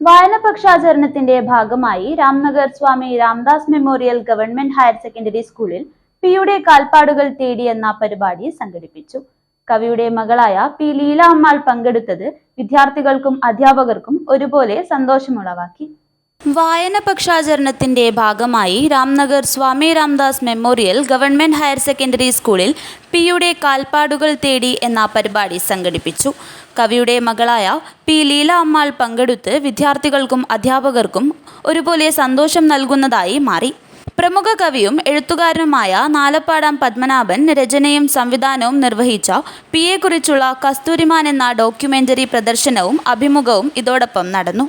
വായനപക്ഷാചരണത്തിന്റെ ഭാഗമായി Ramnagar Swami Ramdas memorial government higher secondary സ്കൂളിൽ പിയുടെ കാൽപ്പാടുകൾ തേടി എന്ന പരിപാടി സംഘടിപ്പിച്ചു. കവിയുടെ മകളായ പി ലീല അമ്മാൾ പങ്കെടുത്തത് വിദ്യാർത്ഥികൾക്കും അധ്യാപകർക്കും ഒരുപോലെ സന്തോഷമുളവാക്കി. വായനപക്ഷാചരണത്തിന്റെ ഭാഗമായി Ramnagar Swami Ramdas memorial government higher secondary സ്കൂളിൽ പിയുടെ കാൽപ്പാടുകൾ തേടി എന്ന പരിപാടി സംഘടിപ്പിച്ചു. കവിയുടെ മകളായ പി ലീല അമ്മാൾ പങ്കെടുത്ത് വിദ്യാർത്ഥികൾക്കും അധ്യാപകർക്കും ഒരുപോലെ സന്തോഷം നൽകുന്നതായി മാറി. പ്രമുഖ കവിയും എഴുത്തുകാരനുമായ നാലപ്പാടം പത്മനാഭൻ രചനയും സംവിധാനവും നിർവഹിച്ച പിയെക്കുറിച്ചുള്ള കസ്തൂരിമാൻ എന്ന ഡോക്യുമെന്ററി പ്രദർശനവും അഭിമുഖവും ഇതോടൊപ്പം നടന്നു.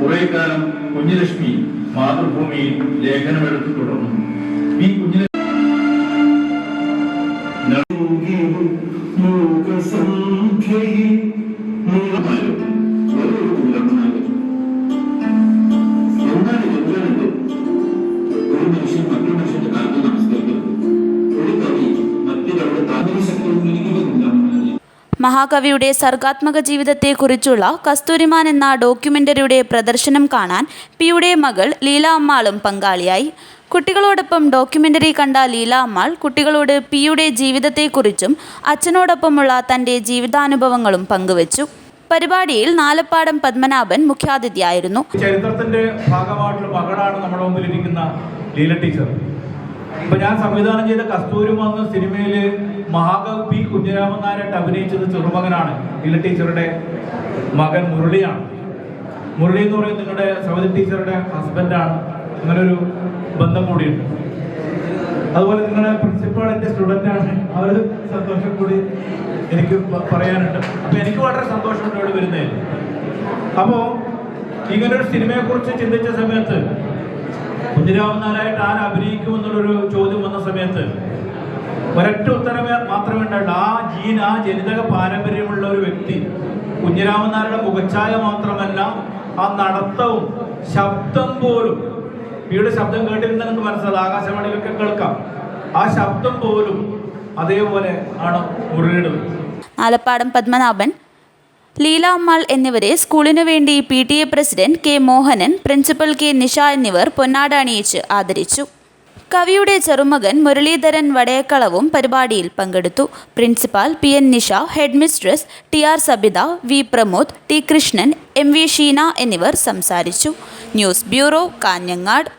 കുറെ കാലം കുഞ്ഞലക്ഷ്മി മാതൃഭൂമിയിൽ ലേഖനമെടുത്തു തുടർന്നു. മഹാകവിയുടെ സർഗാത്മക ജീവിതത്തെക്കുറിച്ചുള്ള കസ്തൂരിമാൻ എന്ന ഡോക്യുമെന്ററിയുടെ പ്രദർശനം കാണാൻ പിയുടെ മകൾ ലീല അമ്മാളും പങ്കാളിയായി. കുട്ടികളോടൊപ്പം ഡോക്യുമെന്ററി കണ്ട ലീല അമ്മാൾ കുട്ടികളോട് പിയുടെ ജീവിതത്തെക്കുറിച്ചും അച്ഛനോടൊപ്പമുള്ള തൻ്റെ ജീവിതാനുഭവങ്ങളും പങ്കുവച്ചു. പരിപാടിയിൽ നാലപ്പാടം പത്മനാഭൻ മുഖ്യാതിഥിയായിരുന്നു. ചരിത്രത്തിന്റെ ഭാഗമായിട്ടുള്ള മകളാണ് നമ്മുടെ മുമ്പിൽ ഇരിക്കുന്ന ലീല ടീച്ചർ. ഇപ്പൊ ഞാൻ സംവിധാനം ചെയ്ത കസ്തൂരിമാൻ എന്ന സിനിമയില് മഹാകവി പി കുഞ്ഞിരാമൻ നായരായിട്ട് അഭിനയിച്ചത് ചെറുമകനാണ്. ലീല ടീച്ചറുടെ മകൻ മുരളിയാണ്. മുരളി എന്ന് പറയുന്നത് നിങ്ങളുടെ സവിത ടീച്ചറുടെ ഹസ്ബൻഡാണ്. അങ്ങനൊരു ബന്ധം കൂടിയുണ്ട്. അതുപോലെ നിങ്ങളുടെ പ്രിൻസിപ്പാൾ എൻ്റെ സ്റ്റുഡൻ്റാണ്. ആ ഒരു സന്തോഷം കൂടി എനിക്ക് പറയാനുണ്ട്. അപ്പൊ എനിക്ക് വളരെ സന്തോഷമുണ്ട് ഇവിടെ വരുന്നതിൽ. അപ്പോൾ ഇങ്ങനൊരു സിനിമയെക്കുറിച്ച് ചിന്തിച്ച സമയത്ത് കുഞ്ഞിരാമൻ നായരായിട്ട് ആര് അഭിനയിക്കുമെന്നുള്ളൊരു ചോദ്യം വന്ന സമയത്ത് ഒരൊറ്റ ഉത്തരമേ മാത്രമേ ഉണ്ടായിട്ടുള്ളൂ. ആ ജനിതക പാരമ്പര്യമുള്ള ഒരു വ്യക്തി കുഞ്ഞിരാമൻ നായരുടെ മുഖച്ഛായ മാത്രമല്ല, ആ നടത്തവും ശബ്ദം പോലും, പിയുടെ ശബ്ദം കേട്ടിരുന്ന നിങ്ങൾക്ക് മനസ്സിലാവും, ആകാശവാണിയിലൊക്കെ കേൾക്കാം. ആ ശബ്ദം പോലും അതേപോലെ ആണ് മുരളിയുടേത്. നാലപ്പാടം പത്മനാഭൻ, ലീല അമ്മാൾ എന്നിവരെ സ്കൂളിനു വേണ്ടി PTA president K Mohanan, principal K Nisha എന്നിവർ പൊന്നാട അണിയിച്ച് ആദരിച്ചു. കവിയുടെ ചെറുമകൻ മുരളീധരൻ വടയക്കളവും പരിപാടിയിൽ പങ്കെടുത്തു. Principal PN Nisha, head mistress TR Sabitha, V Pramod, T Krishnan, MV Sheena എന്നിവർ സംസാരിച്ചു. News bureau, Kanhangad.